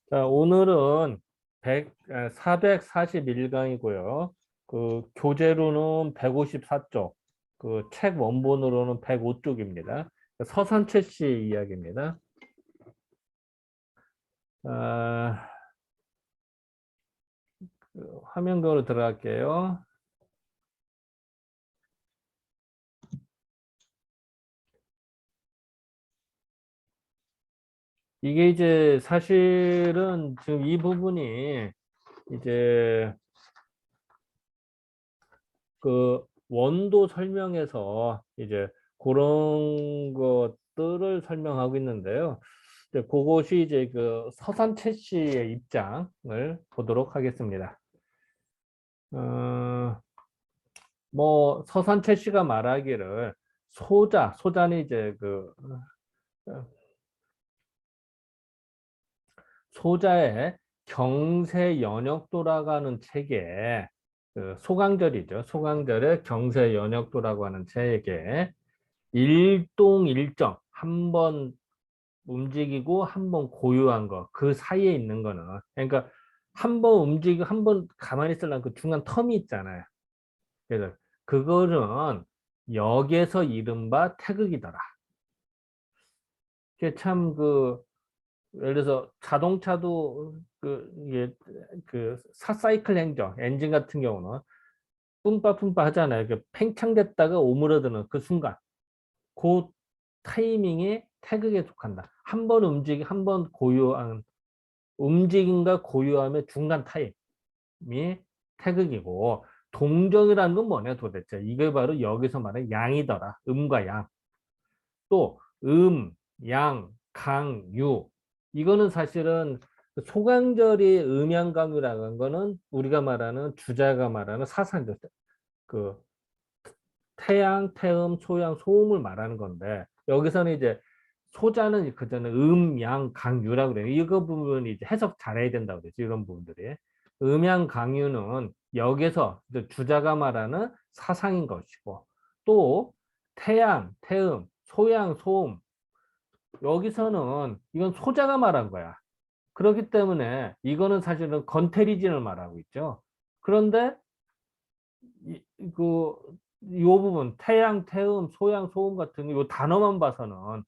자, 오늘은 441강이고요. 그 교재로는 154쪽, 그 책 원본으로는 105쪽입니다. 서산채 씨 이야기입니다. 아, 그 화면으로 들어갈게요. 이게 이제 사실은 지금 이 부분이 이제 그 원도 설명에서 이제 그런 것들을 설명하고 있는데요. 이제 그것이 이제 그 서산채 씨의 입장을 보도록 하겠습니다. 어, 뭐 서산채 씨가 말하기를 소자는 이제 그 소자의 경세 연역도라고 하는 책에 그 소강절이죠. 소강절의 경세 연역도라고 하는 책에 일동일정 한 번 움직이고 한 번 고요한 거, 그 사이에 있는 거는, 그러니까 한 번 움직이고 한 번 가만히 있으려면 그 중간 텀이 있잖아요. 그래서 그거는 역에서 이른바 태극이더라. 그게 참 그, 예를 들어서 자동차도 그, 이게 그 사사이클 행정, 엔진 같은 경우는 뿜빠뿜빠 하잖아요. 그 팽창됐다가 오므려드는 그 순간, 그 타이밍이 태극에 속한다. 한 번 움직이, 한 번 고요한 움직임과 고요함의 중간 타임이 태극이고, 동정이라는 건 뭐냐 도대체. 이게 바로 여기서 말하는 양이더라. 음과 양. 또 양, 강, 유. 이거는 사실은 소강절이 음양강유라는 는 거는 우리가 말하는 주자가 말하는 사상적 그 태양, 태음, 소양, 소음을 말하는 건데, 여기서는 이제 소자는 그전에 양, 강, 유라고 그래요. 이거 부분이 이제 해석 잘해야 된다고 그러죠. 이런 부분들이. 양, 강, 유는 여기서 이제 주자가 말하는 사상인 것이고, 또 태양, 태음, 소양, 소음, 여기서는 이건 소자가 말한 거야. 그렇기 때문에 이거는 사실은 건테리진을 말하고 있죠. 그런데 그, 요 부분, 태양, 태음, 소양, 소음 같은 요 단어만 봐서는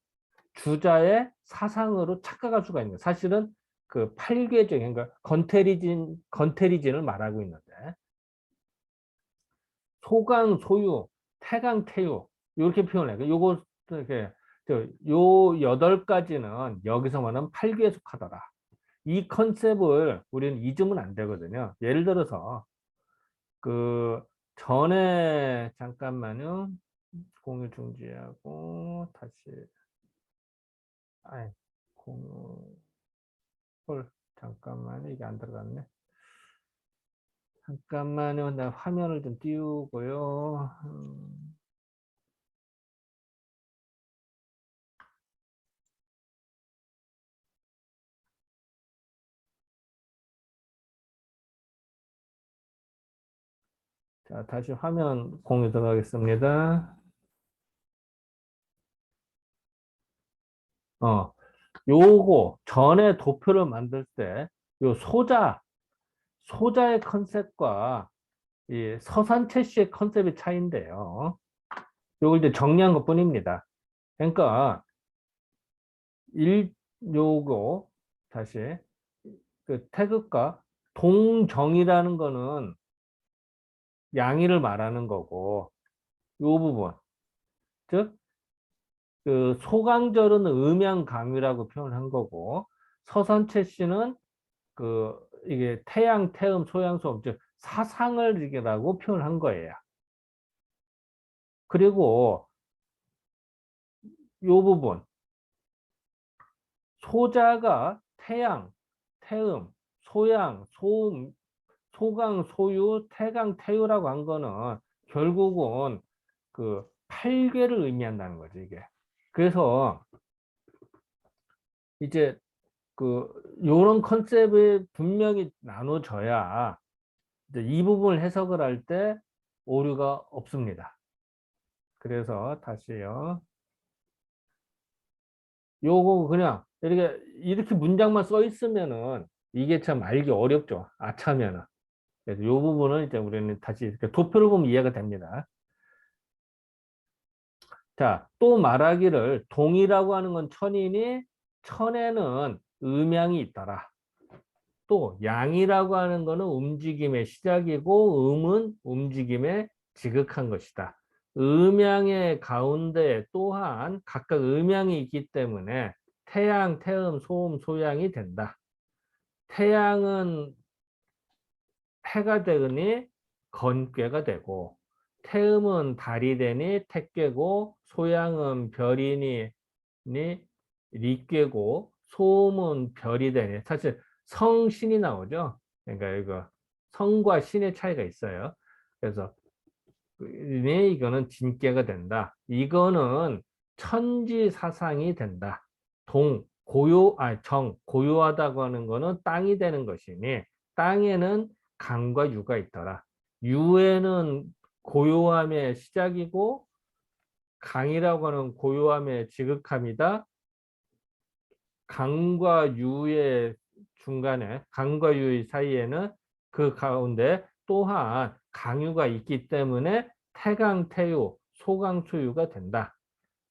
주자의 사상으로 착각할 수가 있는 거예요. 사실은 그 팔괘적인, 그러니까 건테리진을 말하고 있는데, 소강, 소유, 태강, 태유, 이렇게 표현해요. 요거, 이렇게, 요 8가지는 여기서 말하는 팔괘에 속하더라. 이 컨셉을 우리는 잊으면 안 되거든요. 예를 들어서, 그 전에 잠깐만요. 공유 중지하고 다시 아이 공유 홀 잠깐만요. 이게 안 들어갔네. 잠깐만요. 나 화면을 좀 띄우고요. 자, 다시 화면 공유 들어가겠습니다. 요거 전에 도표를 만들 때 요 소자의 컨셉과 이 서산채 씨의 컨셉의 차이인데요. 요걸 이제 정리한 것뿐입니다. 그러니까 요거 다시 그 태극과 동정이라는 거는 양의를 말하는 거고, 요 부분 즉 그 소강절은 음양강유라고 표현한 거고, 서선채 씨는 그 이게 태양, 태음, 소양소음 즉 사상을 이라고 표현한 거예요. 그리고 요 부분 소자가 태양, 태음, 소양, 소음, 소강, 소유, 태강, 태유라고 한 거는 결국은 그 팔괘를 의미한다는 거죠, 이게. 그래서 이제 그 요런 컨셉을 분명히 나눠져야 이제 이 부분을 해석을 할 때 오류가 없습니다. 그래서 다시요. 요거 그냥 이렇게 문장만 써 있으면은 이게 참 알기 어렵죠. 아차면은. 그래서 이 부분은 이제 우리는 다시 이렇게 도표를 보면 이해가 됩니다. 자, 또 말하기를 동이라고 하는 건 천이니 천에는 음양이 있더라. 또 양이라고 하는 거는 움직임의 시작이고 음은 움직임의 지극한 것이다. 음양의 가운데 또한 각각 음양이 있기 때문에 태양, 태음, 소음, 소양이 된다. 태양은 해가 되니 건괴가 되고 태음은 달이 되니 택괴고 소양은 별이니 리괴고 소음은 별이 되니 사실 성신이 나오죠. 그러니까 이거 성과 신의 차이가 있어요. 그래서 이거는 진괴가 된다. 이거는 천지사상이 된다. 고요하다고 하는 거는 땅이 되는 것이니 땅에는 강과 유가 있더라. 유에는 고요함의 시작이고 강이라고 하는 고요함의 지극함이다. 강과 유의 중간에 강과 유의 사이에는 그 가운데 또한 강유가 있기 때문에 태강, 태유, 소강, 소유가 된다.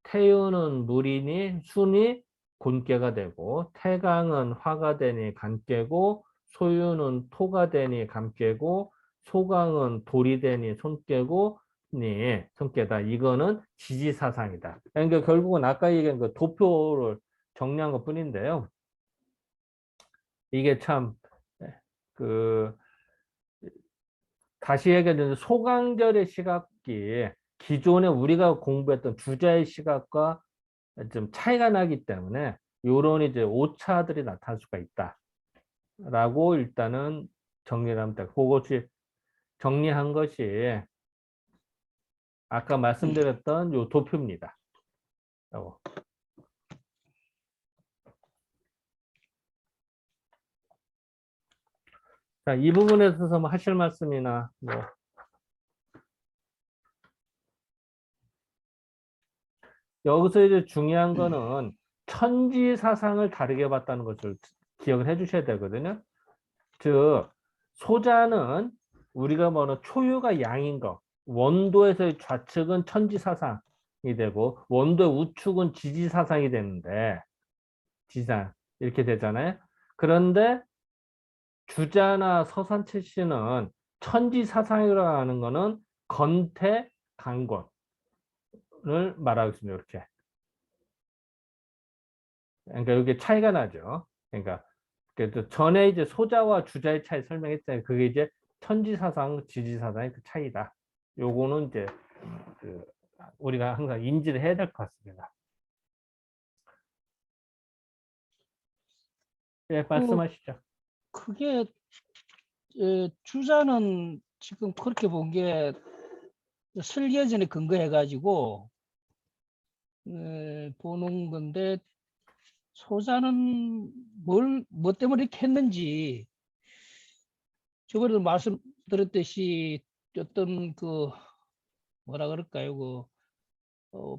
태유는 물이니 순이 곤깨가 되고 태강은 화가 되니 간깨고 소유는 토가 되니 감깨고 소강은 돌이 되니 손깨고 니 손깨다. 이거는 지지사상이다. 그러니까 결국은 아까 얘기한 그 도표를 정리한 것 뿐인데요. 이게 참 그 다시 얘기하면 소강절의 시각이 기존에 우리가 공부했던 주자의 시각과 좀 차이가 나기 때문에 요런 이제 오차들이 나타날 수가 있다라고 일단은 정리를 합니다. 그것이 정리한 것이 아까 말씀드렸던 요 도표입니다. 요거. 자, 이 부분에 있어서 뭐 하실 말씀이나 뭐 여기서 이제 중요한 거는 천지 사상을 다르게 봤다는 것을 기억을 해 주셔야 되거든요. 즉 소자는 우리가 뭐는 초유가 양인 거, 원도에서의 좌측은 천지사상이 되고 원도의 우측은 지지사상이 되는데 지상 이렇게 되잖아요. 그런데 주자나 서산채 씨는 천지사상이라고 하는 거는 건태, 강권을 말하고 있습니다. 이렇게. 그러니까 여기 차이가 나죠. 그러니까 그래도 전에 이제 소자와 주자의 차이 설명했잖아요. 그게 이제 천지사상, 지지사상의 그 차이다. 요거는 이제 그 우리가 항상 인지를 해야 될 것 같습니다. 예, 말씀하시죠. 그게 주자는 지금 그렇게 본 게 설계전에 근거해 가지고 보는 건데 소자는 뭐 때문에 이렇게 했는지 저번에도 말씀드렸듯이 어떤 그 뭐라 그럴까요?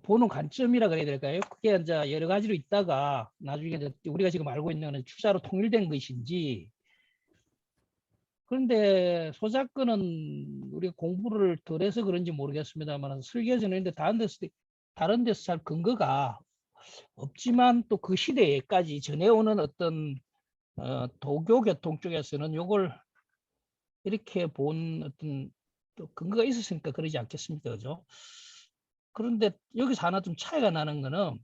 보는 관점이라 그래야 될까요? 그게 이제 여러 가지로 있다가 나중에 이제 우리가 지금 알고 있는 거는 주자로 통일된 것인지. 그런데 소작권은 우리가 공부를 덜 해서 그런지 모르겠습니다만 설계전인데 다른 데서 잘 근거가 없지만 또 그 시대에까지 전해오는 어떤 도교 계통 쪽에서는 요걸 이렇게 본 어떤 또 근거가 있었으니까 그러지 않겠습니까? 그죠? 그런데 여기서 하나 좀 차이가 나는 거는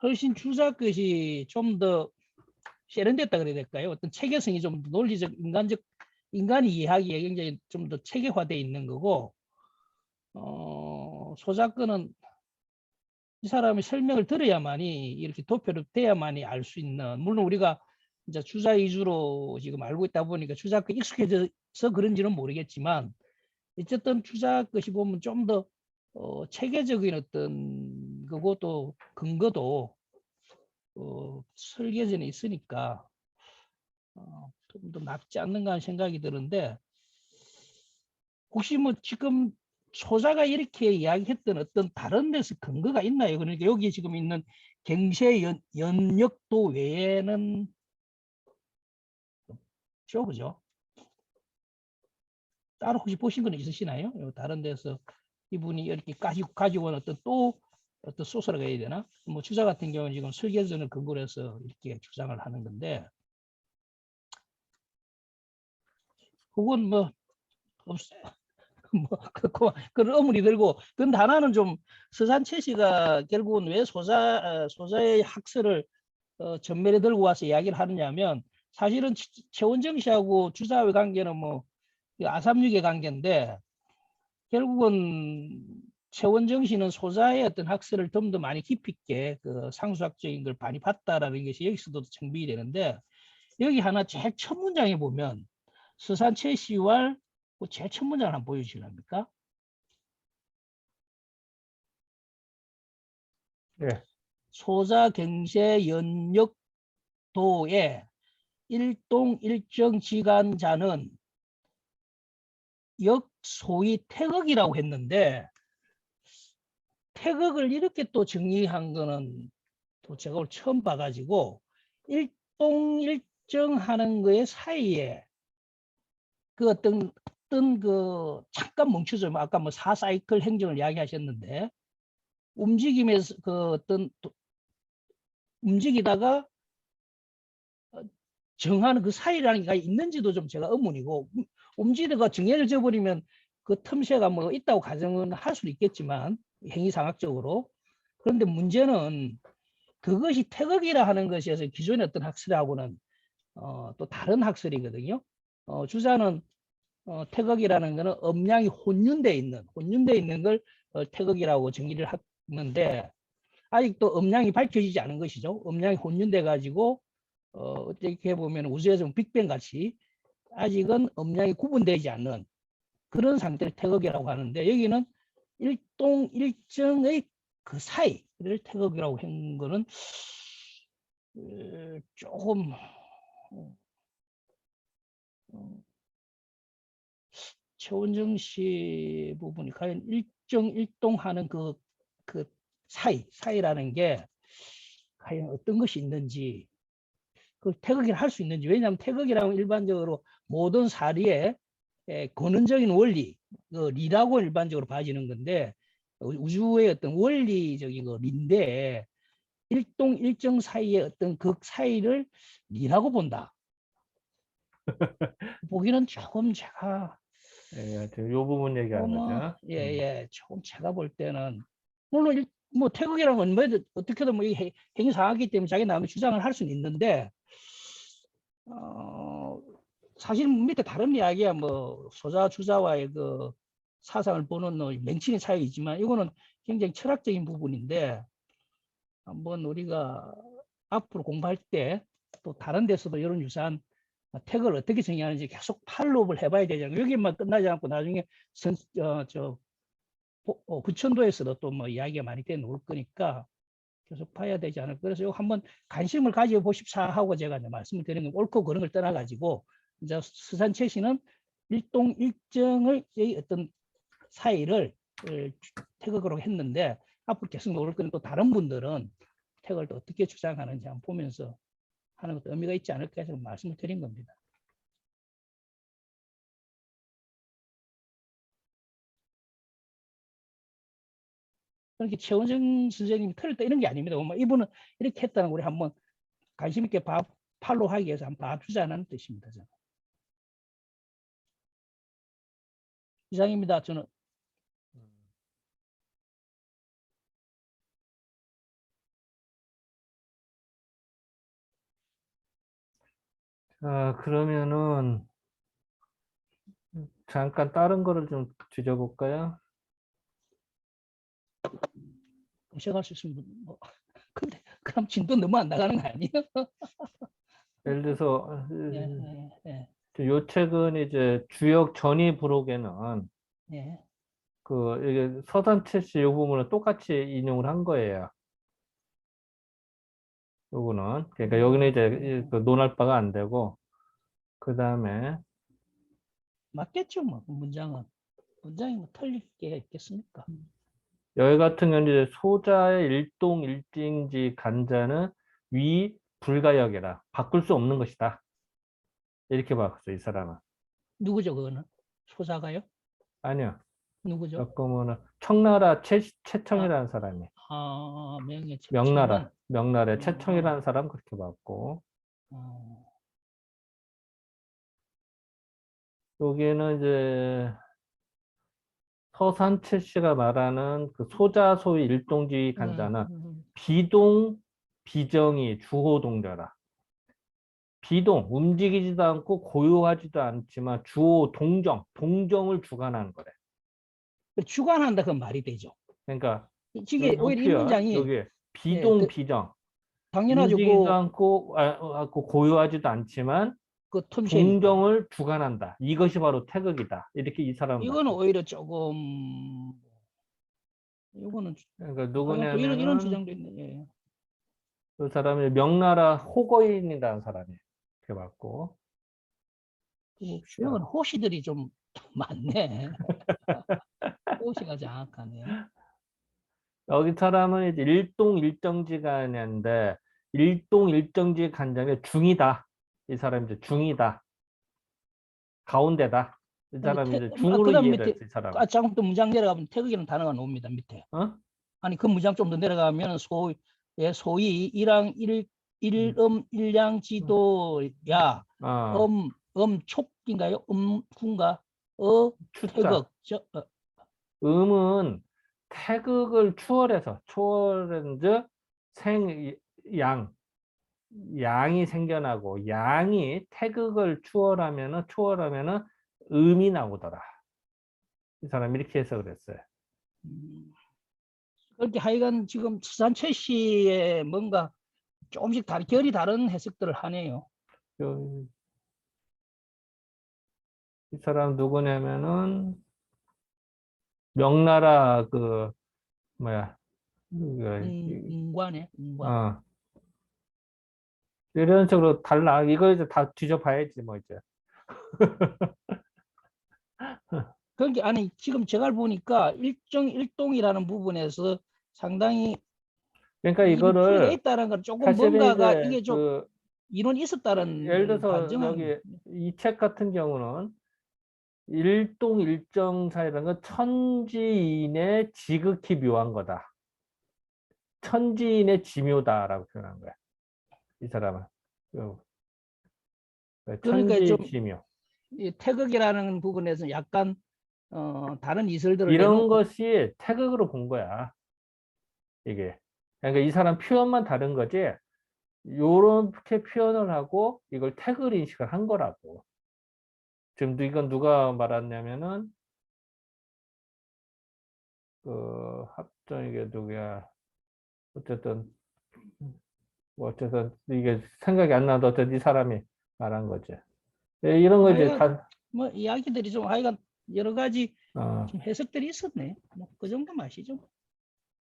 훨씬 주자 것이 좀 더 세련됐다 그래야 될까요? 어떤 체계성이 좀 논리적, 인간이 이해하기에 굉장히 좀 더 체계화되어 있는 거고, 소작권은 이 사람의 설명을 들어야만이 이렇게 도표로 돼야만이 알 수 있는, 물론 우리가 이제 주자 위주로 지금 알고 있다 보니까 주자권 익숙해져서 그런지는 모르겠지만 어쨌든 주자 것이 보면 좀 더 체계적인 어떤 그거 또 근거도 설계전에 있으니까 좀 더 낫지 않는가 하는 생각이 드는데 혹시 뭐 지금 소자가 이렇게 이야기했던 어떤 다른 데서 근거가 있나요? 그러니까 여기 지금 있는 경세 연역도 외에는 있죠, 그죠? 따로 혹시 보신 건 있으시나요? 다른 데서 이분이 이렇게 가지고 온 어떤 또 어떤 소스라고 해야 되나? 뭐 주자 같은 경우는 지금 설계전을 근거로 해서 이렇게 주장을 하는 건데, 그건 뭐 없어요. 뭐 그런 어머니 들고 근데 하나는 좀 서산채 씨가 결국은 왜 소자의 학설을 전면에 들고 와서 이야기를 하느냐면 사실은 최원정 씨하고 주사의 관계는 뭐 아삼육의 관계인데 결국은 최원정 씨는 소자의 어떤 학설을 좀 더 많이 깊이 있게 그 상수학적인 걸 많이 봤다라는 것이 여기서도 정비이 되는데 여기 하나 제일 첫 문장에 보면 서산채 씨와 제일 첫 문장을 한번 보여주실랍니까? 예. 소자 경세 연역도의 일동 일정 지간자는 역소위 태극이라고 했는데 태극을 이렇게 또 정리한 거는 또 제가 오늘 처음 봐가지고 일동 일정하는 거의 사이에 그 어떤 그 잠깐 멈추죠. 아까 뭐 4사이클 행정을 이야기하셨는데 움직임에서 그 어떤 움직이다가 정하는 그 사이라는 게 있는지도 좀 제가 의문이고 움직이다가 정해를 져버리면 그 틈새가 뭐 있다고 가정은 할 수도 있겠지만 행위상학적으로 그런데 문제는 그것이 태극이라 하는 것에서 기존의 어떤 학설하고는 또 다른 학설이거든요. 주자는 태극이라는 것은 음양이 혼윤돼 있는 걸 태극이라고 정의를 하는데 아직도 음양이 밝혀지지 않은 것이죠. 음양이 혼윤돼 가지고 어떻게 보면 우주에서 빅뱅 같이 아직은 음양이 구분되지 않는 그런 상태를 태극이라고 하는데 여기는 일동 일정의 그 사이를 태극이라고 한 거는 조금 최원정 씨 부분이 과연 일동하는 그 사이라는 게 과연 어떤 것이 있는지 그 태극을 할 수 있는지 왜냐하면 태극이라면 일반적으로 모든 사리에 근원적인 원리 그 리라고 일반적으로 봐지는 건데 우주의 어떤 원리적인 그 리인데 일동 일정 사이의 어떤 그 사이를 리라고 본다. 보기는 조금 제가 예, 지금 요 부분 얘기하는 거죠. 예예 조금 제가 볼 때는 물론 뭐 태극이라는 건 뭐든 어떻게든 뭐 행위 상하기 때문에 자기 나름의 주장을 할 수는 있는데 사실 밑에 다른 이야기야 뭐 소자 주자와의 그 사상을 보는 맹칭의 차이이지만 이거는 굉장히 철학적인 부분인데 한번 우리가 앞으로 공부할 때 또 다른 데서도 이런 유사한 태그를 어떻게 정의하는지 계속 팔로우를 해봐야 되잖아요. 여기만 끝나지 않고 나중에 부천도에서도 또 뭐 이야기가 많이 돼 놓을 거니까 계속 봐야 되지 않을까. 그래서 이거 한번 관심을 가져 보십사 하고 제가 이제 말씀을 드리는 건 옳고 그런 걸 떠나가지고 이제 서산채 씨는 일동 일정의 어떤 사이를 태극으로 했는데 앞으로 계속 놓을 거는 또 다른 분들은 태극을 또 어떻게 주장하는지 한번 보면서 하는 것도 의미가 있지 않을까 해서 말씀을 드린 겁니다. 그렇게 최원정 선생님이 틀렸다 이런 게 아닙니다. 이분은 이렇게 했다는 걸 우리 한번 관심 있게 팔로우하기 위해서 한번 봐주자는 뜻입니다. 저는. 이상입니다. 저는. 자, 그러면은 잠깐 다른 거를 좀 뒤져볼까요? 시작할 수 있으면 뭐 근데 그럼 진도 너무 안 나가는 거 아니에요? 예를 들어서 예, 예, 요 책은 이제 주역 전이 부록에는 예, 그 이게 서산채 씨 요 부분을 똑같이 인용을 한 거예요. 요거는 그러니까 여기는 이제 그 논할 바가 안 되고 그 다음에 맞겠죠, 뭐 문장이 뭐 틀릴 게 있겠습니까? 여기 같은 경우는 이제 소자의 일동 일징지 간자는 위 불가역이라 바꿀 수 없는 것이다. 이렇게 봤어 이 사람은. 누구죠 그거는? 소사가요? 아니요. 누구죠? 조금은 청나라 아, 최청이라는 사람이. 명예 최청은 명나라의 어, 최청이라는 사람 그렇게 봤고, 어, 여기는 이제 서산채 씨가 말하는 그 소자소위 일동주의 간자는 음, 비동 비정이 주호동자라. 비동 움직이지도 않고 고요하지도 않지만 주호 동정을 주관하는 거래. 주관한다 그 말이 되죠. 그러니까 이게 요 오히려 이 표현 문장이 여기 예, 비동 비정 당연하죠. 움직이지도 않고 고요하지도 않지만 그 틈새니까. 동정을 주관한다. 이것이 바로 태극이다. 이렇게 이 사람은 이거는 봤어. 오히려 조금 이거는 그러니까 하여간 또 이런 누구냐면은 주장도 있네. 예. 그 사람이 명나라 호거인이라는 사람이 이렇게 봤고, 이건 봅시다. 호시들이 좀 많네. 호시가 정확하네. 여기 사람은 이제 일동일정지간인데 일동일정지 간장의 중이다. 이 사람이 이제 중이다. 가운데다. 이 근데 사람이 이제 그 중으로 다음 이해를 밑에 했어, 이 사람은. 조금 더 문장 내려가면 태극이라는 단어가 나옵니다. 밑에. 어? 아니 그 문장 좀 더 내려가면 소위 음. 일양지도야 어, 촉인가요? 군가 추자. 태극 음은 태극을 초월한즉 양, 양이 생겨나고 양이 태극을 초월하면은 음이 나오더라. 이 사람이 이렇게 해서 그랬어요. 음, 그렇게 하여간 지금 수산채 씨의 뭔가 조금씩 결이 다른 해석들을 하네요. 그, 이 사람 누구냐면은 명나라 그 뭐야 운과네, 운과. 어, 이런 식으로 달라. 이거 이제 다 뒤져봐야지 뭐 이제. 그러니까 아니 지금 제가 보니까 일동이라는 부분에서 상당히 그러니까 일이 풀이돼 이거를 있다는 건 조금 사실은 뭔가가 이제 이게 좀 이론이 있었다는 예를 걸 들어서 반증하는 여기 이 책 같은 경우는 일동일정사이라는 건 천지인의 지극히 묘한 거다. 천지인의 지묘다라고 표현한 거야. 이 사람은. 요, 그러니까 좀 천지지묘. 이 태극이라는 부분에서 약간 다른 이설들을 이런 내놓고 것이 태극으로 본 거야. 이게. 그러니까 이 사람 표현만 다른 거지. 요렇게 표현을 하고 이걸 태극을 인식을 한 거라고. 지금 이건 누가 말았냐면은 그 합정 이게 누구야. 어쨌든 뭐 어쨌든 이게 생각이 안 나도 어쨌든 이 사람이 말한 거지. 예, 이런 거 이제 하여간 다 뭐 이야기들이 좀 하여간 여러 가지 어, 좀 해석들이 있었네. 뭐 그 정도 맛이죠.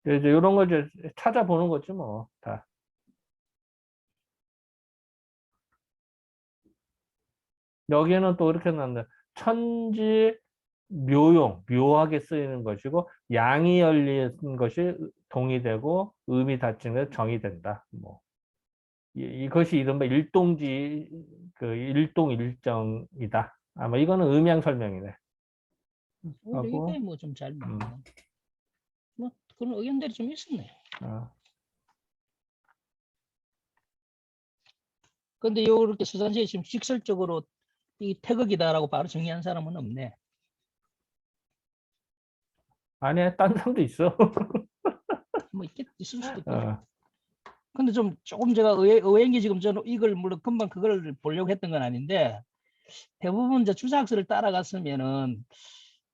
이제 이런 거 이제 찾아보는 거지 뭐 다. 여기는 또 이렇게 나왔네. 천지 묘하게 쓰이는 것이고 양이 열린 것이 동이 되고 음이 닫히는 정이 된다. 뭐 이것이 이른바 일동지 그 일동일정이다. 아마 이거는 음양 설명이네. 오히려 이게 하고 뭐 좀 잘 음, 맞네. 뭐 그런 의견들이 좀 있었네. 어. 근데 요렇게 수산시에 지금 직설적으로 이 태극이다라고 바로 정의한 사람은 없네. 아니야, 딴 사람도 있어. 뭐 있을 수도 있겠죠. 어, 근데 좀 조금 제가 의외인 게 지금 저는 이걸 물론 금방 그걸 보려고 했던 건 아닌데 대부분 이제 주작서를 따라갔으면은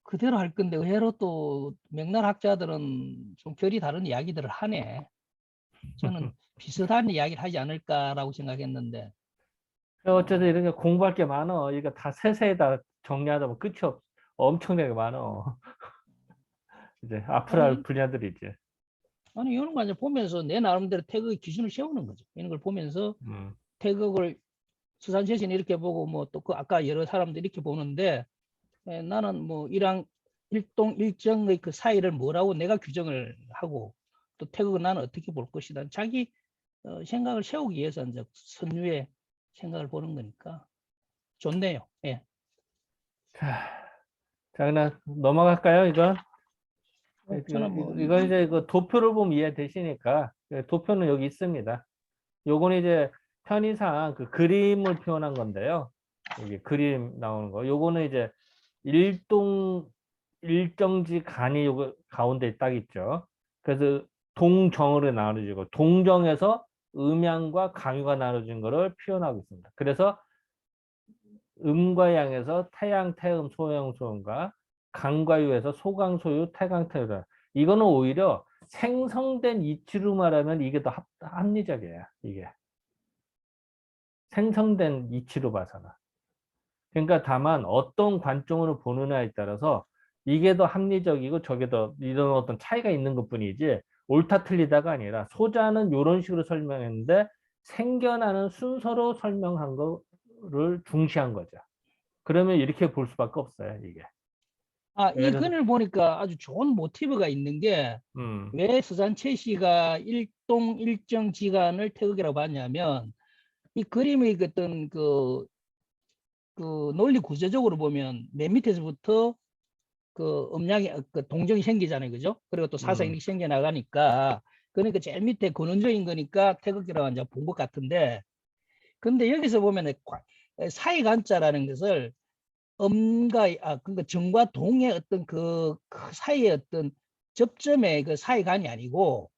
그대로 할 건데 의외로 또 맥락 학자들은 좀 결이 다른 이야기들을 하네. 저는 비슷한 이야기를 하지 않을까라고 생각했는데 어쨌든 어, 이런 게 공부할 게 많어. 이거 다 세세에다 정리하다 보면 끝이 엄청나게 많어. 이제 앞으로 할 아니 분야들이지. 아니 이런 거 이제 보면서 내 나름대로 태극의 기준을 세우는 거죠. 이런 걸 보면서 음, 태극을 수산시에서는 이렇게 보고 뭐 또 그 아까 여러 사람들이 이렇게 보는데 나는 뭐 이랑 일동 일정의 그 사이를 뭐라고 내가 규정을 하고 또 태극은 나는 어떻게 볼 것이다. 자기 생각을 세우기 위해서 이제 선유의 생각을 보는 거니까 좋네요. 예. 자, 자, 그냥 넘어갈까요, 이건? 저는 뭐 이건 이제 그 도표를 보면 이해되시니까 도표는 여기 있습니다. 요건 이제 편의상 그 그림을 표현한 건데요. 여기 그림 나오는 거. 요거는 이제 일정지 간이 요거 가운데 딱 있죠. 그래서 동정으로 나눠지고 동정에서 음양과 강유가 나눠진 거를 표현하고 있습니다. 그래서 음과 양에서 태양, 태음, 소양, 소음과 강과 유에서 소강, 소유, 태강, 태유다. 이거는 오히려 생성된 이치로 말하면 이게 더 합리적이에요. 이게 생성된 이치로 봐서는. 그러니까 다만 어떤 관점으로 보느냐에 따라서 이게 더 합리적이고 저게 더 이런 어떤 차이가 있는 것뿐이지 옳다 틀리다가 아니라 소자는 이런 식으로 설명했는데 생겨나는 순서로 설명한 거를 중시한 거죠. 그러면 이렇게 볼 수밖에 없어요, 이게. 이 그래서 글을 보니까 아주 좋은 모티브가 있는 게 음, 왜 스잔체시가 일동 일정 지간을 태극이라고 봤냐면 이 그림의 어떤 그 논리 구조적으로 보면 맨 밑에서부터 그 음양이 그 동정이 생기잖아요, 그죠? 그리고 또 사상이 음, 생겨 나가니까 그러니까 제일 밑에 근원적인 거니까 태극기라고 이제 본 것 같은데, 근데 여기서 보면 사이간자라는 것을 음과 그러니까 정과 동의 어떤 그 사이의 어떤 접점의 그 사이간이 아니고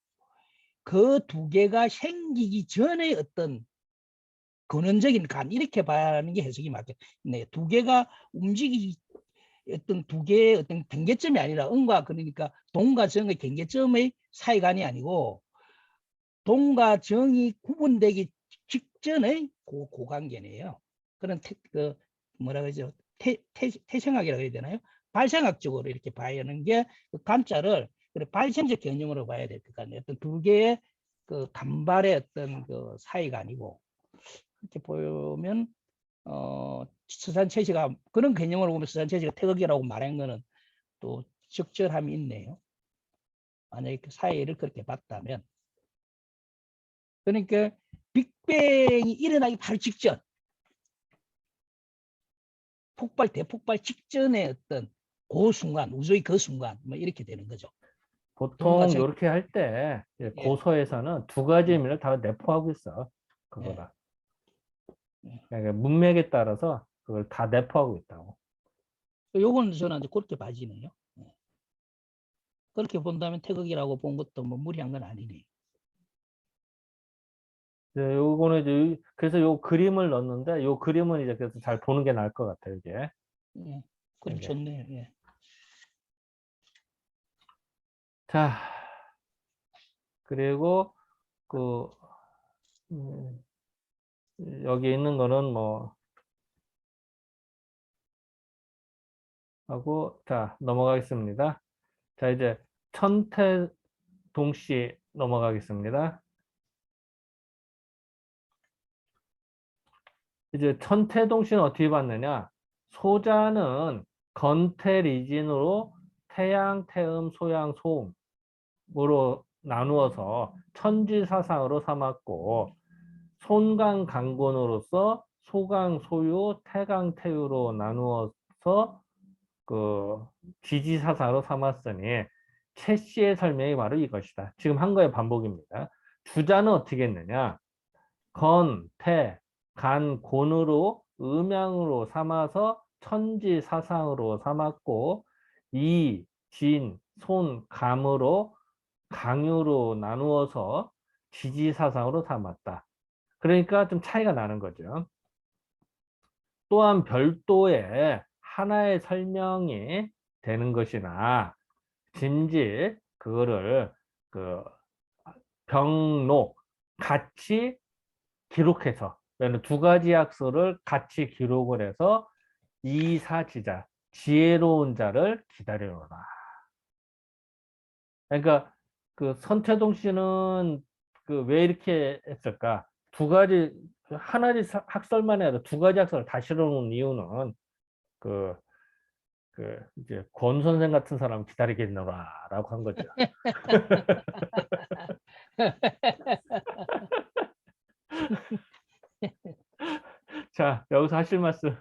그 두 개가 생기기 전에 어떤 근원적인 간 이렇게 봐야 하는 게 해석이 맞겠네요. 두 개가 움직이기 어떤 두 개의 어떤 경계점이 아니라 음과 그러니까 동과 정의 경계점의 사이간이 아니고 동과 정이 구분되기 직전의 그 관계네요. 그런 그 뭐라 그러죠? 태생학이라고 해야 되나요? 발생학적으로 이렇게 봐야 하는 게그 간자를 발생적 개념으로 봐야 될 것 같네요. 어떤 두 개의 그 간발의 어떤 그 사이가 아니고 이렇게 보면 수산체시가 그런 개념으로 보면 수산체시가 태극이라고 말한 거는 또 적절함이 있네요. 만약에 그 사이를 그렇게 봤다면. 그러니까 빅뱅이 일어나기 바로 직전, 대폭발 직전의 어떤 그 순간, 우주의 그 순간, 뭐 이렇게 되는 거죠. 보통 동과생, 이렇게 할 때 예, 고서에서는 두 가지 예, 의미를 다 내포하고 있어. 예, 그거다. 예. 그러니까 문맥에 따라서 그걸 다 내포하고 있다고. 요거는 저는 이제 그렇게 봐지네요. 예. 그렇게 본다면 태극이라고 본 것도 뭐 무리한 건 아니네. 요거는 이제 그래서 요 그림을 넣었는데 요 그림은 이제 그래서 잘 보는 게 나을 것 같아요, 이게. 예. 그럼 이게. 좋네요. 예. 자, 그리고 그 음, 여기 있는 거는 뭐 하고 자, 넘어가겠습니다. 자, 이제 천태동씨 넘어가겠습니다. 이제 천태동씨는 어떻게 봤느냐? 소자는 건태리진으로 태양, 태음, 소양, 소음으로 나누어서 천지사상으로 삼았고 손강, 강곤으로서 소강, 소유, 태강, 태유로 나누어서 그 지지사상으로 삼았으니 최 씨의 설명이 바로 이것이다. 지금 한 거의 반복입니다. 주자는 어떻게 했느냐? 건, 태, 간, 곤으로 음양으로 삼아서 천지사상으로 삼았고 이, 진, 손, 감으로 강유로 나누어서 지지사상으로 삼았다. 그러니까 좀 차이가 나는 거죠. 또한 별도의 하나의 설명이 되는 것이나 짐짓 그거를 그 병록 같이 기록해서 두 가지 약서를 같이 기록을 해서 이사지자 지혜로운 자를 기다리노라. 그러니까 그 선태동 씨는 그 왜 이렇게 했을까? 두 가지 하나지 학설만 해도 두 가지 학설을 다 실어놓은 이유는 그 이제 권 선생 같은 사람 기다리겠노라라고 한 거죠. 자, 여기서 하실 말씀.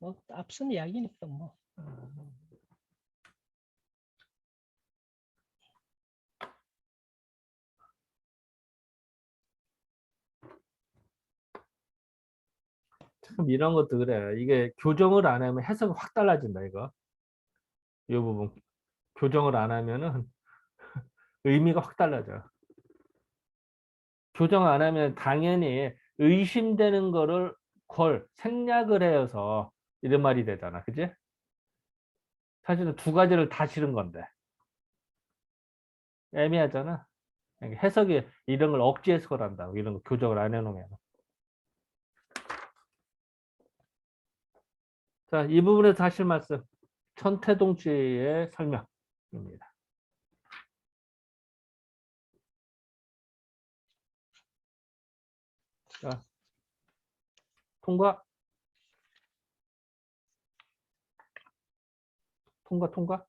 뭐 앞선 이야기니까 뭐. 참 이런 것도 그래. 이게 교정을 안 하면 해석이 확 달라진다 이거. 이 부분 교정을 안 하면은 의미가 확 달라져. 교정 안 하면 당연히 의심되는 거를 생략을 해서 이런 말이 되잖아. 그지? 사실은 두 가지를 다 실은 건데. 애매하잖아. 그러니까 해석이 이런 걸 억지 해석을 한다고. 이런 거 교정을 안 해놓으면. 자, 이 부분에서 하실 말씀. 천태동지의 설명입니다. 자, 통과, 통과.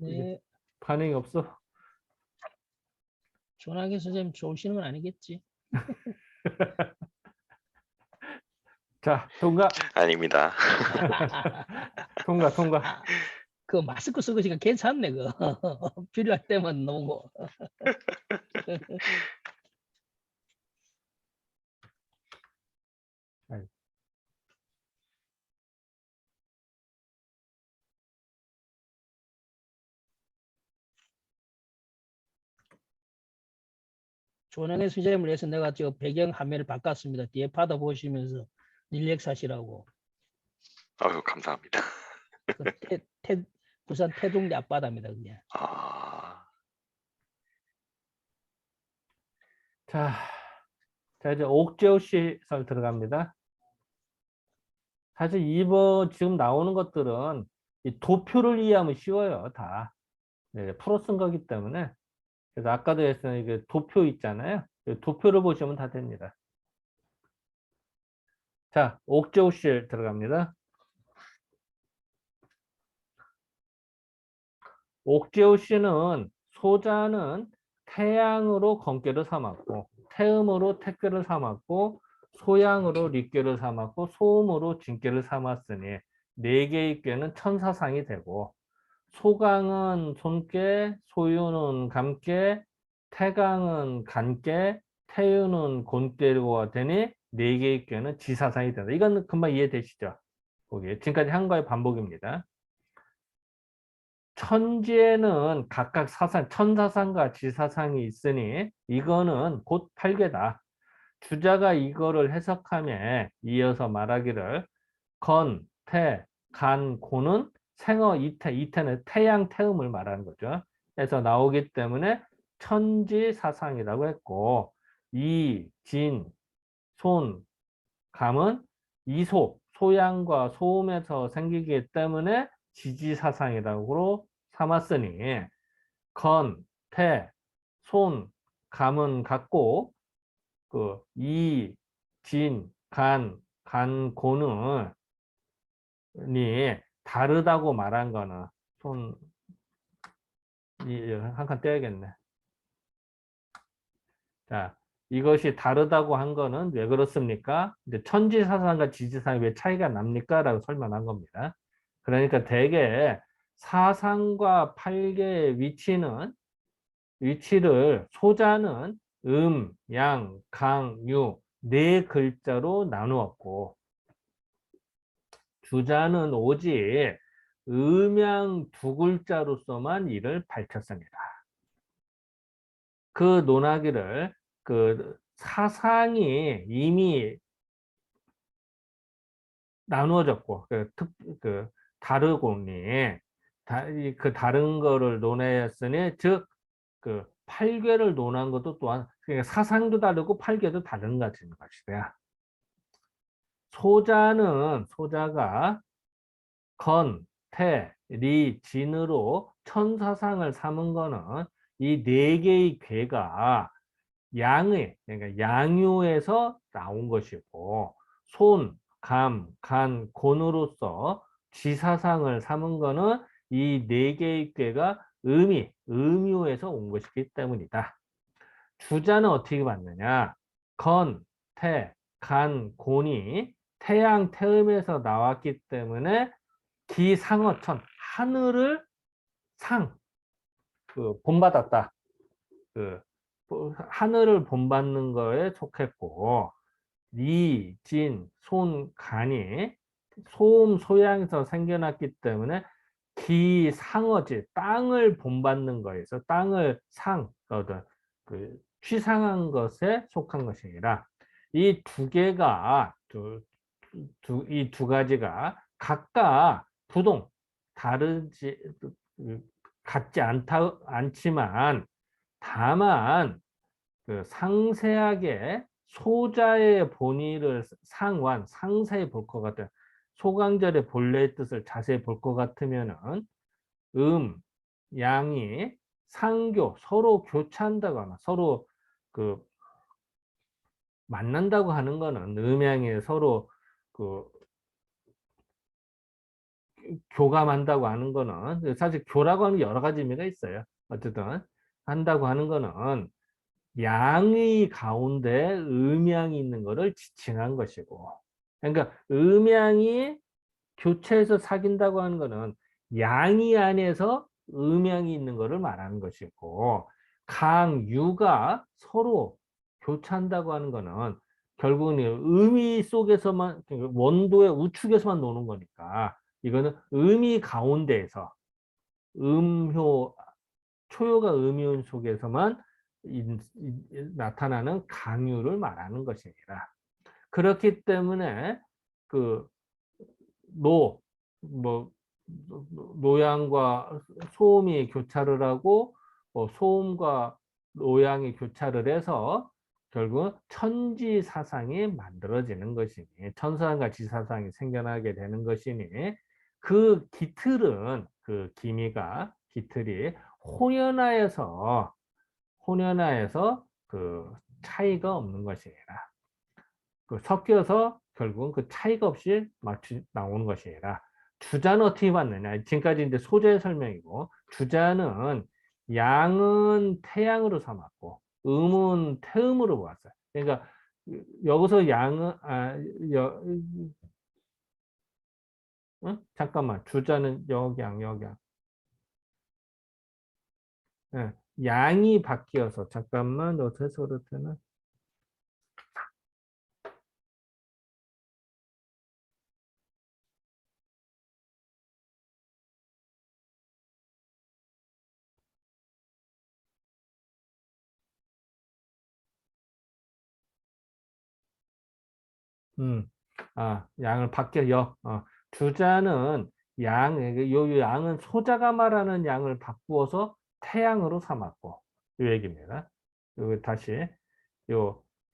이게 네, 반응이 없어. 전화기 선생님 좋으시는 건 아니겠지? 자, 통과, 아닙니다. 통과. 아, 그 마스크 쓰고 있으니까 괜찮네, 그. 필요할 때만 놓고. 아이, 조난의 수재물 위해서 내가 저 배경 화면을 바꿨습니다. 뒤에 받아 보시면서 릴렉스 하시라고. 아유, 감사합니다. 그 부산 태종대 앞바다입니다, 그게. 아, 자, 이제 옥재호 시설 들어갑니다. 사실 이번 지금 나오는 것들은 이 도표를 이해하면 쉬워요, 다. 네, 풀어 쓴 거기 때문에. 그래서 아까도 했으면 이게 도표 있잖아요. 이 도표를 보시면 다 됩니다. 자, 옥재호 시 들어갑니다. 옥재호 씨는 소자는 태양으로 건괴를 삼았고 태음으로 택괴를 삼았고 소양으로 릿괴를 삼았고 소음으로 진괴를 삼았으니 네 개의 괴는 천사상이 되고 소강은 손괴, 소유는 감괴, 태강은 간괴, 태유는 곤괴가 되니 네 개의 괴는 지사상이 된다. 이건 금방 이해되시죠? 거기 지금까지 한 거의 반복입니다. 천지에는 각각 사상, 천사상과 지사상이 있으니 이거는 곧 팔괘다. 주자가 이거를 해석하며 이어서 말하기를 건, 태, 간, 고는 생어, 이태, 이태는 태양, 태음을 말하는 거죠. 그래서 나오기 때문에 천지사상이라고 했고 이, 진, 손, 감은 이소, 소양과 소음에서 생기기 때문에 지지사상이라고 삼았으니 건, 태, 손, 감은 같고 그 이, 진, 간, 고는 다르다고 말한 거는 손, 한 칸 떼야겠네. 자, 이것이 다르다고 한 거는 왜 그렇습니까? 이제 천지사상과 지지사상이 왜 차이가 납니까? 라고 설명한 겁니다. 그러니까 대개 사상과 팔계의 위치를 소자는 양, 강, 유 네 글자로 나누었고 주자는 오직 음양 두 글자로서만 이를 밝혔습니다. 그 논하기를 그 사상이 이미 나누어졌고 그 다르고니 그 다른 거를 논하였으니 즉 그 팔괘를 논한 것도 또한 그러니까 사상도 다르고 팔괘도 다른 것이다. 소자가 건, 태, 리, 진으로 천사상을 삼은 거는 이 네 개의 괴가 그러니까 양유에서 나온 것이고 손, 감, 간, 곤으로서 지사상을 삼은 거는 이 네 개의 괴가 음유에서 온 것이기 때문이다. 주자는 어떻게 받느냐? 건, 태, 간, 곤이 태양 태음에서 나왔기 때문에 기상어천, 하늘을 본받았다. 하늘을 본받는 거에 속했고, 리, 진, 손, 간이 소음, 소양에서 생겨났기 때문에 기상어지, 땅을 본받는 거에서 땅을 취상한 것에 속한 것이니라. 이 두 개가, 이 두 가지가 각각 다르지, 같지 않지만, 다만, 상세하게 소자의 본의를 상세히 볼 것 같은, 소강절의 본래의 뜻을 자세히 볼 것 같으면은, 양이 서로 교차한다거나, 서로 만난다고 하는 거는, 음양이 서로 교감한다고 하는 거는, 사실 교라고 하는 여러 가지 의미가 있어요. 어쨌든, 한다고 하는 거는, 양의 가운데 음양이 있는 것을 지칭한 것이고, 그러니까 음양이 교체해서 사귄다고 하는 것은 양이 안에서 음양이 있는 것을 말하는 것이고, 강유가 서로 교차한다고 하는 것은 결국은 의미 속에서만, 원도의 우측에서만 노는 거니까, 이거는 의미 가운데에서 초효가 음이온 속에서만 나타나는 강유를 말하는 것이니라. 그렇기 때문에 그 노양과 소음이 교차를 하고, 소음과 노양이 교차를 해서 결국 천지사상이 만들어지는 것이니, 천사과 지사상이 생겨나게 되는 것이니, 그 기틀이 혼연하여서 차이가 없는 것이니라. 섞여서 결국은 그 차이가 없이 나오는 것이라. 주자는 어떻게 봤느냐? 지금까지 이제 소재의 설명이고, 주자는 양은 태양으로 삼았고, 음은 태음으로 보았어요. 그러니까 여기서 양은 잠깐만, 주자는 역양. 예, 양이 바뀌어서 잠깐만, 어떻게 해서 그렇다나? 양을 주자는 요 양은 소자가 말하는 양을 바꾸어서 태양으로 삼았고, 이 얘기입니다. 다시,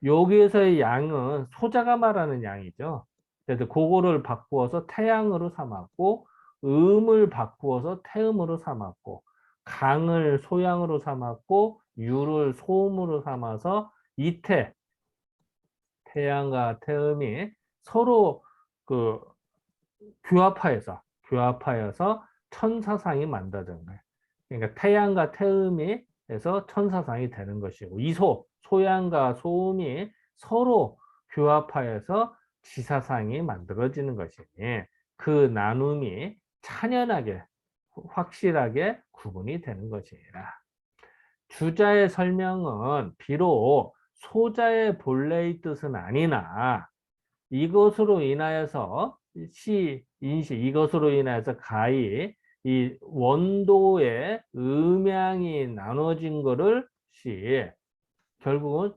여기에서의 양은 소자가 말하는 양이죠. 그래서 그거를 바꾸어서 태양으로 삼았고, 음을 바꾸어서 태음으로 삼았고, 강을 소양으로 삼았고, 유를 소음으로 삼아서 태양과 태음이 서로 교합하여서 천사상이 만들어진 거예요. 그러니까 태양과 태음이 해서 천사상이 되는 것이고, 소양과 소음이 서로 교합하여서 지사상이 만들어지는 것이니, 그 나눔이 찬연하게 확실하게 구분이 되는 것이라. 주자의 설명은 비록 소자의 본래의 뜻은 아니나, 이것으로 인하여서 가히 이 원도의 음양이 나눠진 것을 결국은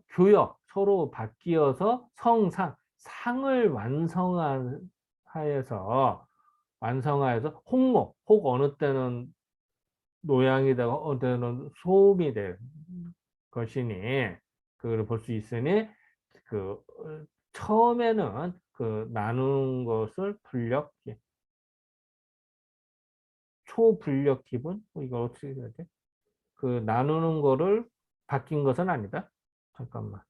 서로 바뀌어서 상을 완성하여서 혹 어느 때는 노양이다가 어느 때는 소음이 될 것이니, 그걸 볼 수 있으니, 처음에는 나누는 것을 초분력 기분? 이거 어떻게 해야 돼? 나누는 거를 바뀐 것은 아니다. 잠깐만.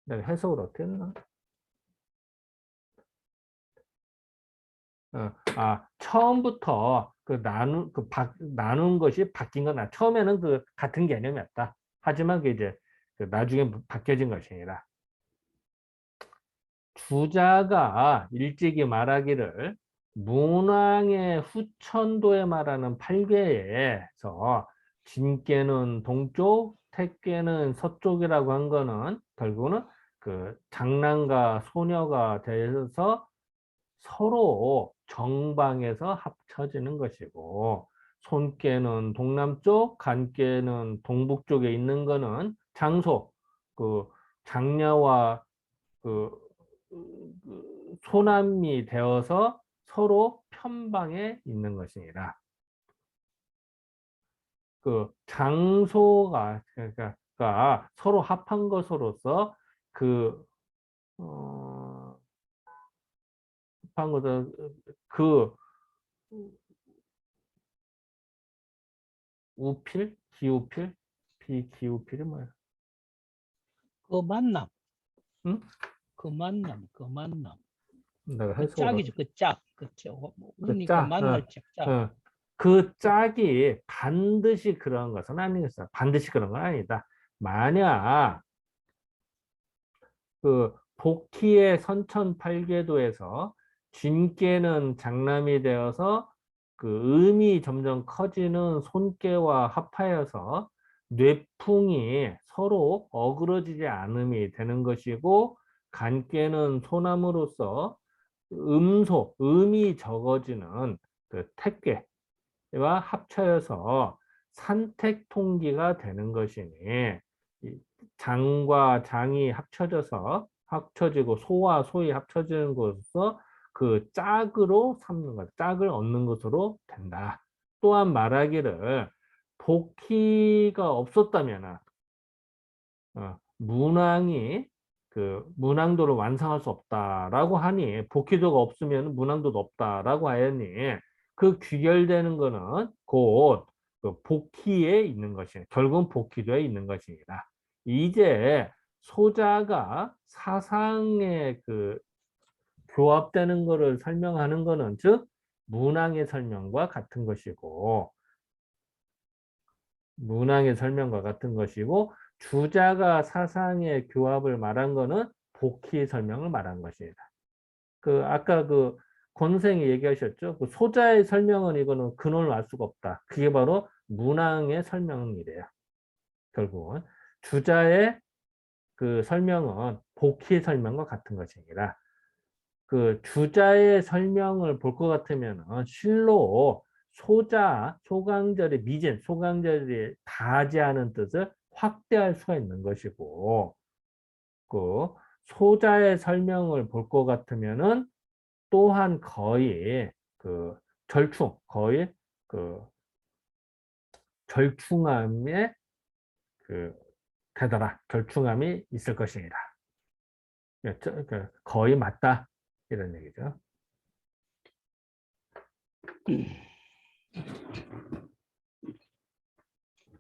내가 해석을 어떻게 했나? 처음부터 나눈 것이 바뀐 건 처음에는 같은 개념이었다. 하지만 이제 나중에 바뀌어진 것이 아니라. 주자가 일찍이 말하기를 문왕의 후천도에 말하는 팔괘에서 진께는 동쪽, 택께는 서쪽이라고 한 거는 결국은 그 장남과 소녀가 돼서 서로 정방에서 합쳐지는 것이고, 손께는 동남쪽, 간께는 동북쪽에 있는 거는 장소, 그 장녀와 그, 소남이 되어서 서로 편방에 있는 것이니라. 그 장소가 그러니까 서로 합한 것으로서 그 합한 것은 그 우필, 기우필, 비기우필이 뭐야? 그 만남, 응? 그 만남, 그 만남. 내가 그 해석을 짝이죠, 그 짝. 그렇죠. 그 그러니까 짝, 만날 짝, 짝. 그 짝이 반드시 그런 것은 아니겠어. 반드시 그런 건 아니다. 만약 그 복희의 선천팔계도에서 쥔께는 장남이 되어서 그 음이 점점 커지는 손께와 합하여서 뇌풍이 서로 어그러지지 않음이 되는 것이고, 간께는 소남으로서 음이 적어지는 그 택괴와 합쳐여서 산택통기가 되는 것이니, 이 장과 장이 합쳐지고 소와 소이 합쳐지는 것으로서 그 짝으로 삼는 것, 짝을 얻는 것으로 된다. 또한 말하기를 복희가 없었다면 문왕이 그 문왕도를 완성할 수 없다라고 하니, 복희도가 없으면 문왕도도 없다라고 하였니, 그 귀결되는 거는 곧 그 복희에 있는 것이, 결국은 복희도에 있는 것입니다. 이제 소자가 사상에 그 교합되는 것을 설명하는 것은 즉 문왕의 설명과 같은 것이고, 문항의 설명과 같은 것이고, 주자가 사상의 교합을 말한 거는 복희 설명을 말한 것입니다. 그 아까 그 권선생이 얘기하셨죠. 그 소자의 설명은 이거는 근원을 알 수가 없다. 그게 바로 문항의 설명이래요. 결국은 주자의 그 설명은 복희 설명과 같은 것입니다. 그 주자의 설명을 볼 것 같으면 실로 소자, 소강절의 미진, 소강절이 다하지 않은 뜻을 확대할 수가 있는 것이고, 그 소자의 설명을 볼 것 같으면은 또한 거의 그 거의 그 절충함에 그 되더라, 절충함이 있을 것입니다. 거의 맞다, 이런 얘기죠.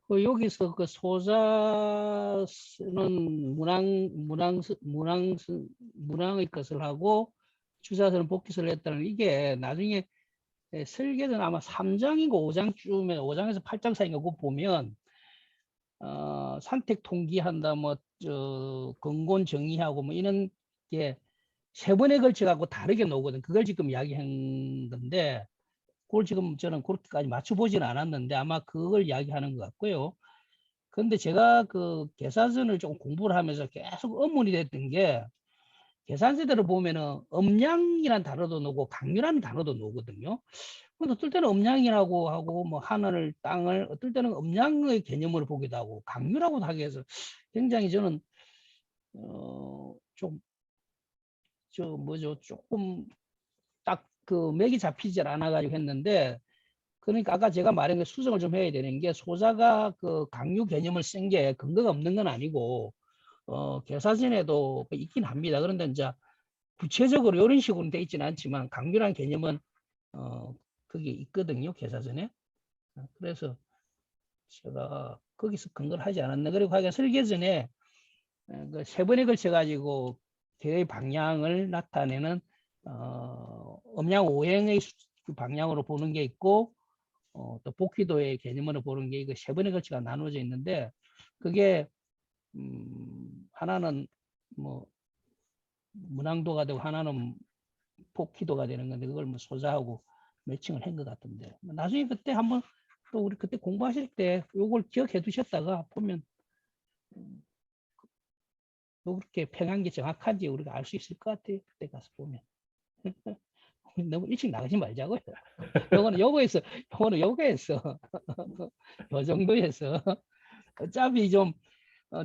그 여기서 그 소자는 문왕의 것을 하고 주자서는 복기설을 했다는, 이게 나중에 설계는 아마 3장인가 5장쯤에 5장에서 8장 사이인가 그거 보면 산택 통기한다, 뭐 근곤 정의하고 뭐 이런 게 세 번에 걸쳐 갖고 다르게 나오거든. 그걸 지금 이야기한 건데, 그걸 지금 저는 그렇게까지 맞춰보지는 않았는데 아마 그걸 이야기하는 것 같고요. 그런데 제가 그 계산서를 좀 공부를 하면서 계속 의문이 됐던 게, 계산서대로 보면은 음량이란 단어도 나오고 강류라는 단어도 나오거든요. 근데 어떨 때는 음량이라고 하고 뭐 하늘, 땅을, 어떨 때는 음량의 개념으로 보기도 하고 강류라고 하기 위해서 굉장히 저는 좀 조금 딱 그 맥이 잡히질 않아 가지고 했는데, 그러니까 아까 제가 말한 게 수정을 좀 해야 되는 게, 소자가 그 강류 개념을 쓴 게 근거가 없는 건 아니고 계사전에도 있긴 합니다. 그런데 이제 구체적으로 이런 식으로 돼 있지는 않지만 강류라는 개념은 그게 있거든요, 계사전에. 그래서 제가 거기서 근거를 하지 않았나. 그리고 하여간 설계전에 세 번에 걸쳐 가지고 대의 방향을 나타내는 음양 오행의 방향으로 보는 게 있고, 또 복귀도의 개념으로 보는 게 이거 세 번에 걸쳐가 나눠져 있는데, 그게 하나는 뭐 문항도가 되고 하나는 복희도가 되는 건데 그걸 뭐 소자하고 매칭을 한 것 같은데 나중에 그때 한번 또 우리 그때 공부하실 때 요걸 기억해 두셨다가 보면 또 그렇게 편한 게 정확한지 우리가 알 수 있을 것 같아요. 그때 가서 보면. 너무 일찍 나가지 말자고요. 요거는 요거에서 요 정도에서 어차피 좀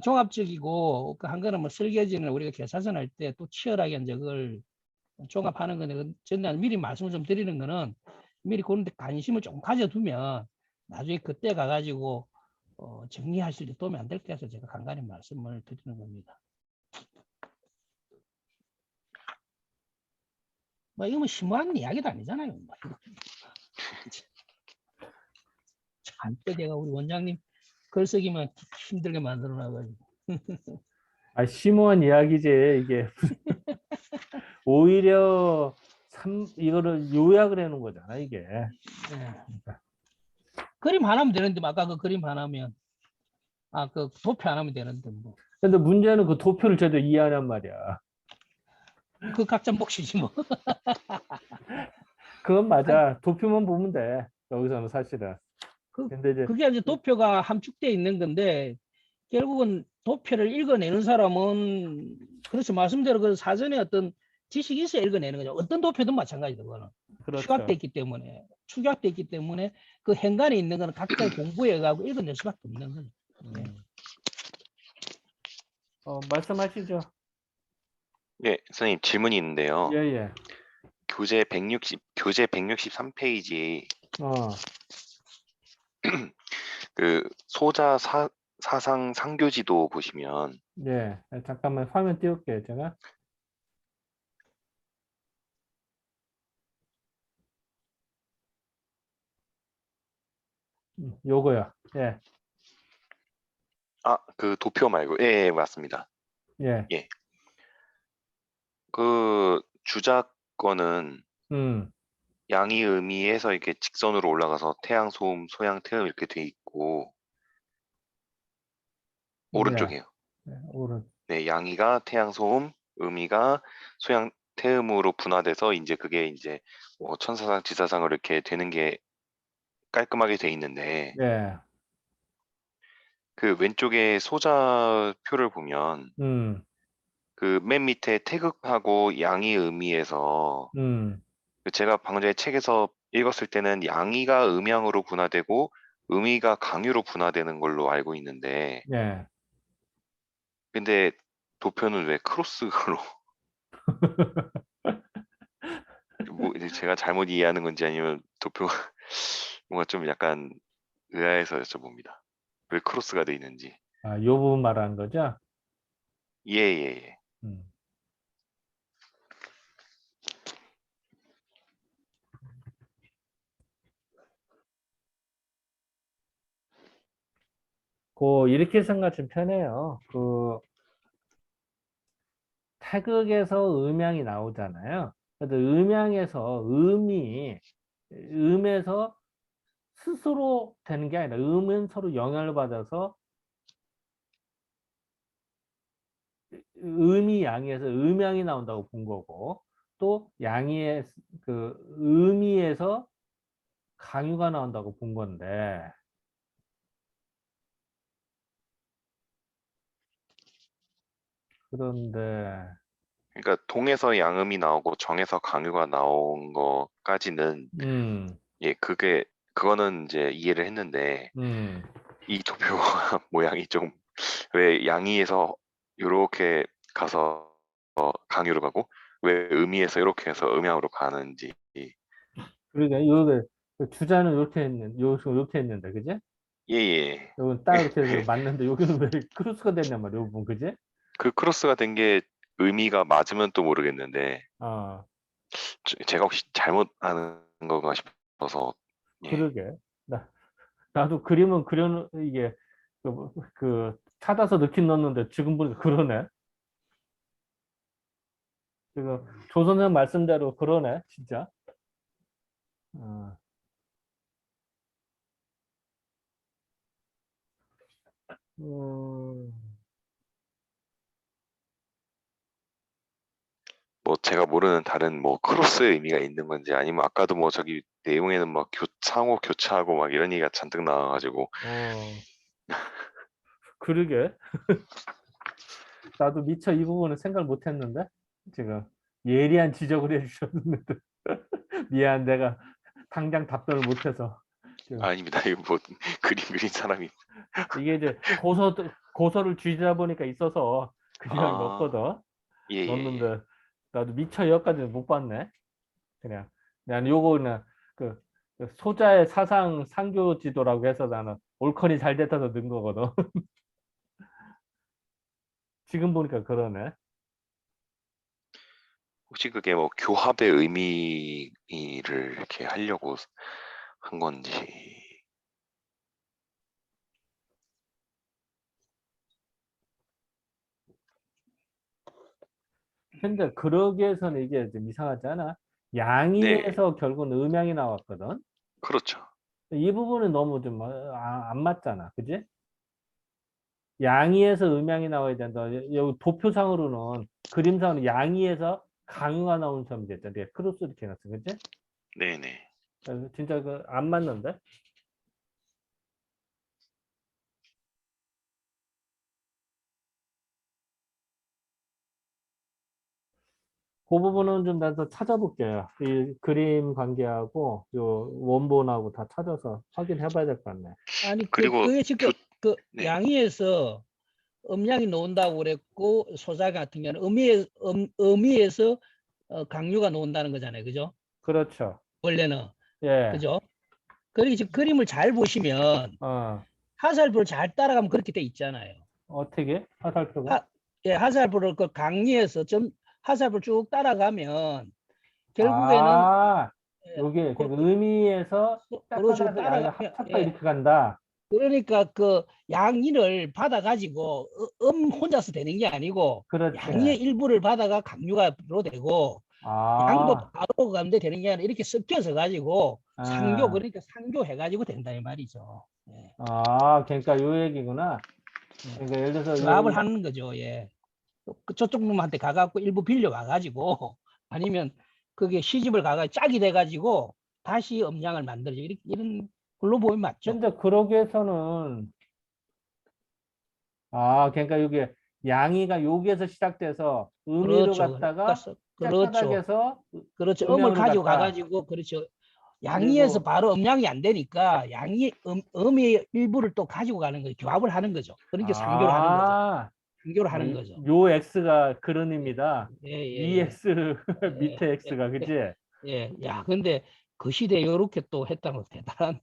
종합적이고 그 한 거는 뭐 설계지는 우리가 계산할 때 또 치열하게 이제 그걸 종합하는 건데 저는 미리 말씀을 좀 드리는 거는 미리 그런 데 관심을 좀 가져두면 나중에 그때 가가지고 정리하실 때 도움이 안 될 것 같아서 제가 간간히 말씀을 드리는 겁니다. 뭐 이거 뭐 심오한 이야기도 아니잖아요. 뭐. 참또 제가 우리 원장님 글쓰기만 힘들게 만들어 놔가지고. 아, 심오한 이야기지 이게. 오히려 이거를 요약을 해놓은 거잖아 이게. 예. 그림 하나면 되는데 아까 그 그림 하나면 그 도표 하나면 되는데 뭐. 근데 문제는 그 도표를 제대로 이해하냔 말이야. 그 각자 몫이지 뭐. 그건 맞아. 도표만 보면 돼. 여기서는 사실은. 근데 이제 그게 이제 도표가 함축되어 있는 건데 결국은 도표를 읽어내는 사람은 그렇죠. 말씀대로 그 사전에 어떤 지식이 있어야 읽어내는 거죠. 어떤 도표든 마찬가지다. 그거는 그렇죠. 축약돼 있기 때문에 그 행간에 있는 거는 각자의 공부해 가고 읽어낼 수밖에 없는 거죠. 네. 말씀하시죠. 예, 선생님 질문이 있는데요. 예예. 교재 163페이지 어. 그 소자 사상 상교지도 보시면 예. 잠깐만 화면 띄울게요 제가. 요거요. 예. 그 도표 말고 예, 맞습니다. 예. 예. 그 주작권은 음. 양이 의미에서 이렇게 직선으로 올라가서 태양, 소음, 소양, 태음 이렇게 돼 있고 예. 오른쪽이에요. 오른. 네, 양이가 태양, 소음, 의미가 소양, 태음으로 분화돼서 이제 그게 이제 뭐 천사상, 지사상으로 이렇게 되는 게 깔끔하게 돼 있는데 예. 그 왼쪽에 소자표를 보면 음. 그 맨 밑에 태극하고 양이 의미에서 음. 제가 방금 전에 책에서 읽었을 때는 양이가 음양으로 분화되고 의미가 강유로 분화되는 걸로 알고 있는데 예. 근데 도표는 왜 크로스로 뭐 이제 제가 잘못 이해하는 건지 아니면 도표가 뭔가 좀 약간 의아해서 여쭤봅니다. 왜 크로스가 돼 있는지. 요 부분 말하는 거죠? 예, 예, 예. 음. 이렇게 생각하시면 편해요. 태극에서 음양이 나오잖아요. 그래서 음양에서 음에서 스스로 되는 게 아니라 음은 서로 영향을 받아서 음이 양에서 음양이 나온다고 본 거고 또 양의 그 음이에서 강유가 나온다고 본 건데 그런데 그러니까 동에서 양음이 나오고 정에서 강유가 나온 거까지는 음, 예, 그거는 이제 이해를 했는데 음, 이 도표 모양이 좀 왜 양이에서 요렇게 가서 강유로 가고 왜 음이에서 이렇게 해서 음양으로 가는지 그러게 요게 주자는 이렇게 했는데 그지? 예예 요건 딱 이렇게 해서 맞는데 여기는 왜 크로스가 됐냔 말이야, 요 부분 그지? 그 크로스가 된 게 의미가 맞으면 또 모르겠는데 어, 제가 혹시 잘못하는 건가 싶어서 예. 그러게. 나도 그림은 이게 찾아서 넣긴 넣었는데 지금 보니까 그러네. 지금 조 선생 말씀대로 그러네, 진짜. 어, 음, 뭐 제가 모르는 다른 뭐 크로스의 의미가 있는 건지 아니면 아까도 뭐 저기 내용에는 막 상호 교차하고 막 이런 얘기가 잔뜩 나와가지고 어, 그러게. 나도 미처 이 부분은 생각을 못 했는데, 지금. 예리한 지적을 해주셨는데. 미안, 내가 당장 답변을 못해서. 지금. 아닙니다. 이거 뭐 그림 그린 사람이 이게 이제 고서를 쥐다 보니까 있어서 그냥 아, 넣었거든. 예, 예, 예. 넣었는데, 나도 미처 여기까지는 못 봤네. 그냥. 난 요거는 그 소자의 사상 상교 지도라고 해서 나는 올컨이 잘 됐다서 넣은 거거든. 지금 보니까 그러네. 혹시 그게 뭐 교합의 의미를 이렇게 하려고 한 건지. 근데 그러기 위해서는 이게 좀 이상하지 않아? 네, 양의에서 결국은 음양이 나왔거든. 그렇죠. 이 부분은 너무 좀 안 맞잖아. 그지? 양의에서 음양이 나와야 된다. 여기 도표상으로는 그림상으로 양의에서 강유가 나온 점이 됐잖아. 크로스 이렇게 해놨어. 그지? 네네. 그래서 진짜 그 안 맞는데? 그 부분은 좀 나도 찾아볼게요. 이 그림 관계하고 요 원본하고 다 찾아서 확인해 봐야 될 것 같네. 아니 그리고 그게 지금 그 네, 양의에서 음양이 나온다고 그랬고 소자 같은 경우는 의미에서 강류가 나온다는 거잖아요. 그죠? 그렇죠. 원래는. 예. 그죠? 그리고 지금 그림을 잘 보시면 어, 화살표를 잘 따라가면 그렇게 돼 있잖아요. 어떻게? 화살표가? 예, 화살표를 그 강리에서 화살표 쭉 따라가면 결국에는 아, 예, 요게 그 그, 의미에서 딱 그러시고 하나에서 양이 따라가면 합쳤다 예, 이렇게 간다. 그러니까 그 양의를 받아가지고 혼자서 되는 게 아니고 그렇지. 양의의 일부를 받아가 강류가로 되고 양도 아, 바로 가운데 되는 게 아니라 이렇게 섞여서 가지고 상교 아, 그러니까 상교 해가지고 된다 이 말이죠. 예, 아, 그러니까 요 얘기구나. 예. 그러니까 예를 들어서 조합을 하는 거죠. 예. 저쪽 놈한테 가갖고 일부 빌려 가가지고 아니면 그게 시집을 가가 짝이 돼가지고 다시 음양을 만들죠. 이런 걸로 보면 맞죠. 근데 그러기 위해서는 그러니까 여기 양이가 여기에서 시작돼서 의미로 그렇죠. 갔다가 그렇죠. 짝바닥에서 그렇죠. 음을 음양으로 가지고 갔다. 가가지고 그렇죠. 양의에서 그리고 바로 음양이 안 되니까 음의 일부를 또 가지고 가는 거죠. 교합을 하는 거죠. 그러니까 상교를 하는 거죠. 아, 상교를 하는 거죠. 요 X가 그런 의미다. 예, 이 예, X 예, 밑에 예, X가 그지? 예. 야, 근데 그 시대에 이렇게 또 했다는 거 대단한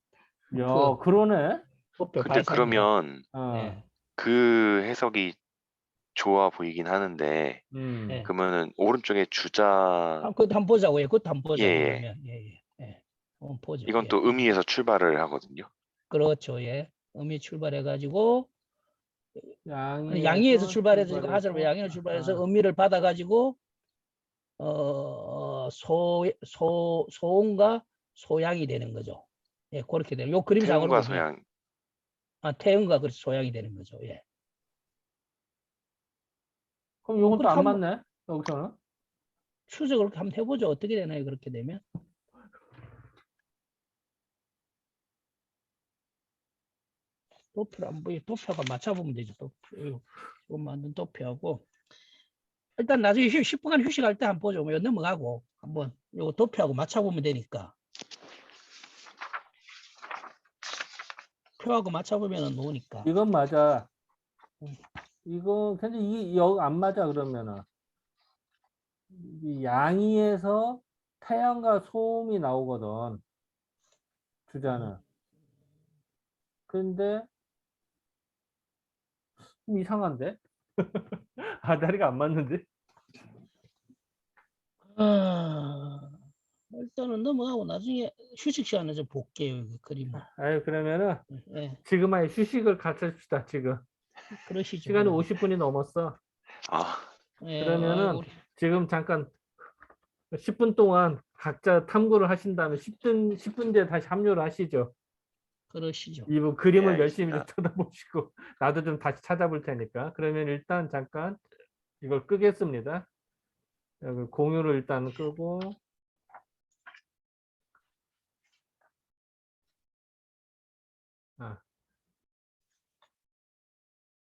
그 야, 그러네. 도표 근데 발상이라. 그러면 어, 예, 그 해석이 좋아 보이긴 하는데 예. 그러면은 오른쪽에 주자 그것도 한번 보자고. 예, 그것도 한번 예, 보자고 예. 그러면. 예, 예, 예. 한번 보죠. 이건 예. 또 의미에서 출발을 하거든요. 그렇죠. 예. 음이 출발해가지고 양의에서 양이에서 출발해서 이거 하설부 출발해서 양의를 출발해서 음미를 받아가지고 소음과 소양이 되는 거죠. 예, 그렇게 되는. 요 그림상으로 태음과 보면 소양 태음과 그 소양이 되는 거죠. 예. 그럼 요건 또 그렇게 안 한번 맞네. 여기서는. 추적을 그렇게 한번 해보죠. 어떻게 되나요? 그렇게 되면. 도표를 한번 도표가 맞춰보면 되죠. 도표. 이거 만든 도표하고 일단 나중에 10분간 휴식할 때 한번 보죠. 뭐 넘어가고 한번 요거 도표하고 맞춰보면 되니까. 표하고 맞춰보면 놓으니까. 이건 맞아. 음. 이거 근데 여기 안 맞아 그러면은 이 양이에서 태양과 소음이 나오거든. 주자는. 근데 좀 이상한데? 다리가 안 맞는데? 아, 일단은 넘어가고 나중에 휴식 시간에 좀 볼게요. 그 그림을. 아유, 그러면은 예, 지금 아예 휴식을 갖읍시다, 지금. 그러시죠. 시간이 그러면. 50분이 넘었어. 아 예, 그러면은 우리 지금 잠깐 10분 동안 각자 탐구를 하신 다음에 10분 뒤에 다시 합류를 하시죠. 그러시죠. 이분 예, 그림을 열심히 좀 알겠습니다. 쳐다보시고 나도 좀 다시 찾아볼 테니까. 그러면 일단 잠깐 이걸 끄겠습니다. 여기 공유를 일단 끄고